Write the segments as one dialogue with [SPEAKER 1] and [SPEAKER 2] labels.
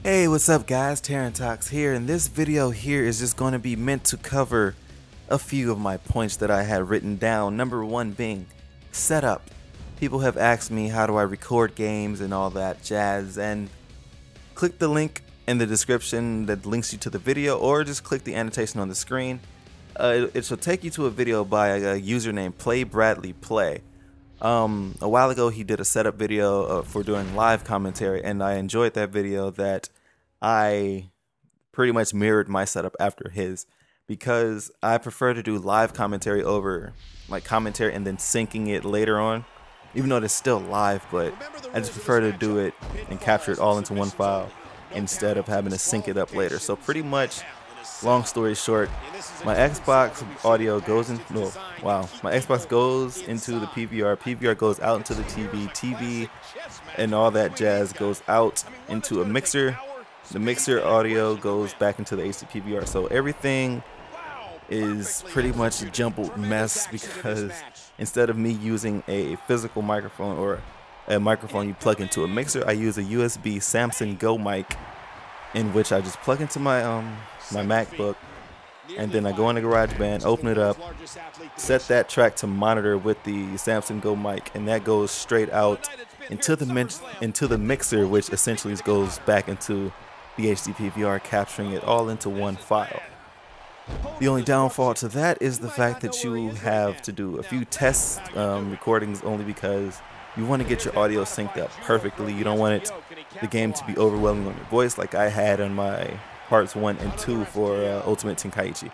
[SPEAKER 1] Hey, what's up guys, TTarantox here, and this video here is just going to be meant to cover a few of my points that I had written down. Number one being setup. People have asked me how do I record games and all that jazz, and click the link in the description that links you to the video, or just click the annotation on the screen. It shall take you to a video by a user named PlayBradlyPlay. A while ago he did a setup video for doing live commentary, and I enjoyed that video. That I pretty much mirrored my setup after his, because I prefer to do live commentary over like commentary and then syncing it later on, even though it's still live, but I just prefer to do it and capture it all into one file instead of having to sync it up later. So pretty much, long story short, my Xbox audio goes in, my Xbox goes into the PVR goes out into the TV and all that jazz goes out into a mixer. The mixer audio goes back into the HD PVR. So everything is pretty much a jumbled mess, because instead of me using a physical microphone or a microphone you plug into a mixer, I use a USB Samsung Go mic, in which I just plug into my my MacBook, and then I go into GarageBand, open it up, set that track to monitor with the Samsung Go mic, and that goes straight out into the mixer, which essentially goes back into the HD PVR, capturing it all into one file. The only downfall to that is the fact that you have to do a few test recordings, only because you want to get your audio synced up perfectly. You don't want the game to be overwhelming on your voice like I had on my parts 1 and 2 for Ultimate Tenkaichi.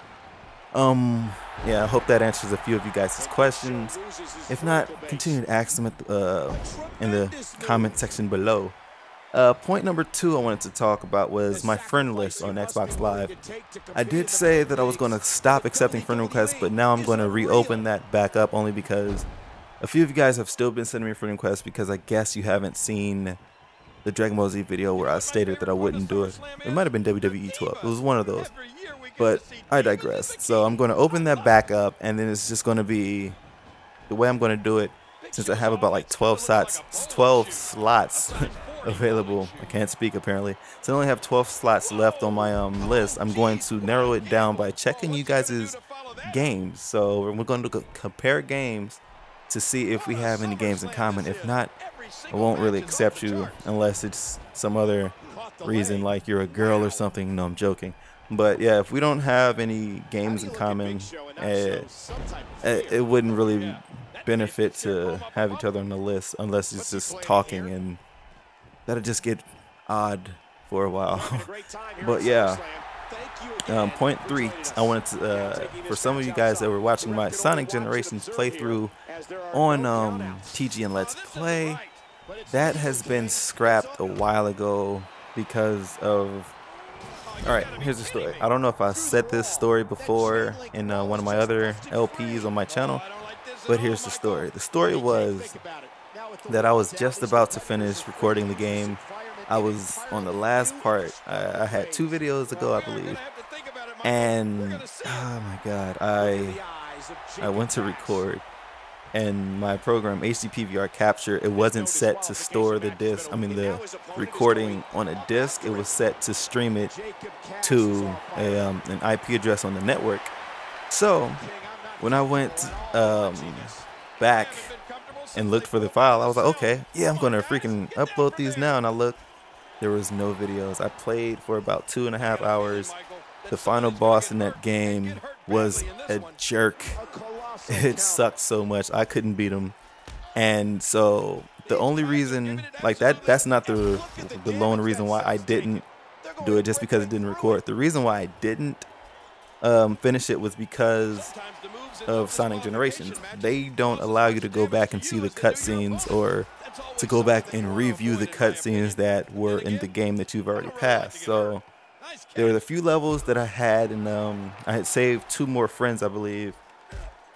[SPEAKER 1] Yeah, I hope that answers a few of you guys' questions. If not, continue to ask them in the comment section below. Point number 2 I wanted to talk about was my friend list on Xbox Live. I did say that I was going to stop accepting friend requests, but now I'm going to reopen that back up, only because a few of you guys have still been sending me friend requests, because I guess you haven't seen the Dragon Ball Z video where I stated that I wouldn't do it. It might have been WWE 12. It was one of those. But I digress. So I'm going to open that back up, and then it's just going to be the way I'm going to do it. Since I have about like 12 slots available. I can't speak apparently. So I only have 12 slots left on my list. I'm going to narrow it down by checking you guys' games. So we're going to compare games to see if we have any games in common. If not, I won't really accept you unless it's some other reason, like you're a girl or something. No, I'm joking. But yeah, if we don't have any games in common, it wouldn't really benefit to have each other on the list unless it's just talking, and that'll just get odd for a while. But yeah, point 3, I wanted to, for some of you guys that were watching my Sonic Generations playthrough on TGN Let's Play, that has been scrapped a while ago because of... Alright, here's the story. I don't know if I said this story before in one of my other LPs on my channel, but here's the story. The story was that I was just about to finish recording the game. I was on the last part. I had 2 videos to go, I believe. And, oh my god, I went to record, and my program HDPVR Capture, it wasn't set to store the disc, the recording on a disc. It was set to stream it to an IP address on the network. So when I went back and looked for the file, I was like, okay, yeah, I'm gonna freaking upload these now. And I looked, there was no videos. I played for about 2.5 hours. The final boss in that game was a jerk. It sucked so much. I couldn't beat him. And so the only reason, like that's not the lone reason why I didn't do it, just because it didn't record. The reason why I didn't finish it was because of Sonic Generations. They don't allow you to go back and see the cutscenes, or to go back and review the cutscenes that were in the game that you've already passed. So there were a few levels that I had, and I had saved 2 more friends, I believe.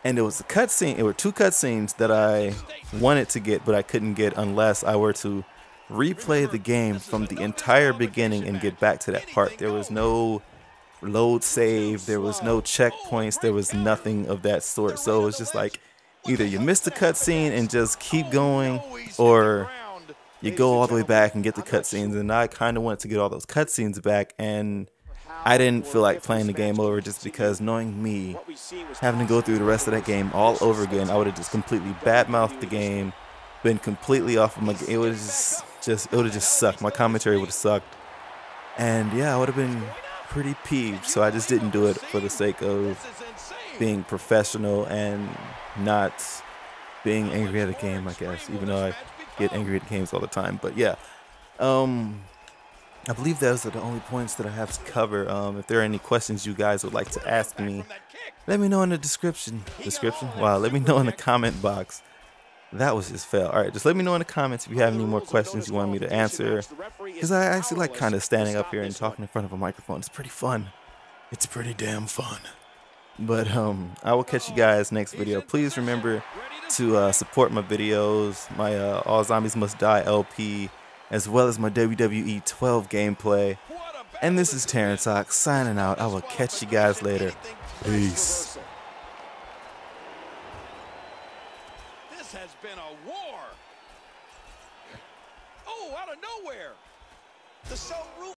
[SPEAKER 1] And there was a cutscene. It were 2 cutscenes that I wanted to get, but I couldn't get unless I were to replay the game from the entire beginning and get back to that part. There was no load save, there was no checkpoints, there was nothing of that sort. So it was just like, either you miss the cutscene and just keep going, or you go all the way back and get the cutscenes, and I kind of wanted to get all those cutscenes back, and I didn't feel like playing the game over just because, knowing me, having to go through the rest of that game all over again, I would have just completely badmouthed the game, been completely off of my game. It would have just sucked. My commentary would have sucked, and yeah, I would have been pretty peeved. So I just didn't do it for the sake of being professional and not being angry at a game, I guess, even though I get angry at games all the time. But yeah, I believe those are the only points that I have to cover. If there are any questions you guys would like to ask me, let me know in the description. Wow, let me know in the comment box. That was just fail. Alright, just let me know in the comments if you have any more questions you want me to answer, because I actually like kind of standing up here and talking in front of a microphone. It's pretty fun. It's pretty damn fun. But I will catch you guys next video. Please remember to support my videos, my All Zombies Must Die LP, as well as my WWE 12 gameplay. And this is TTarantox signing out. I will catch you guys later. Peace.
[SPEAKER 2] This has been a war. Oh, out of nowhere. The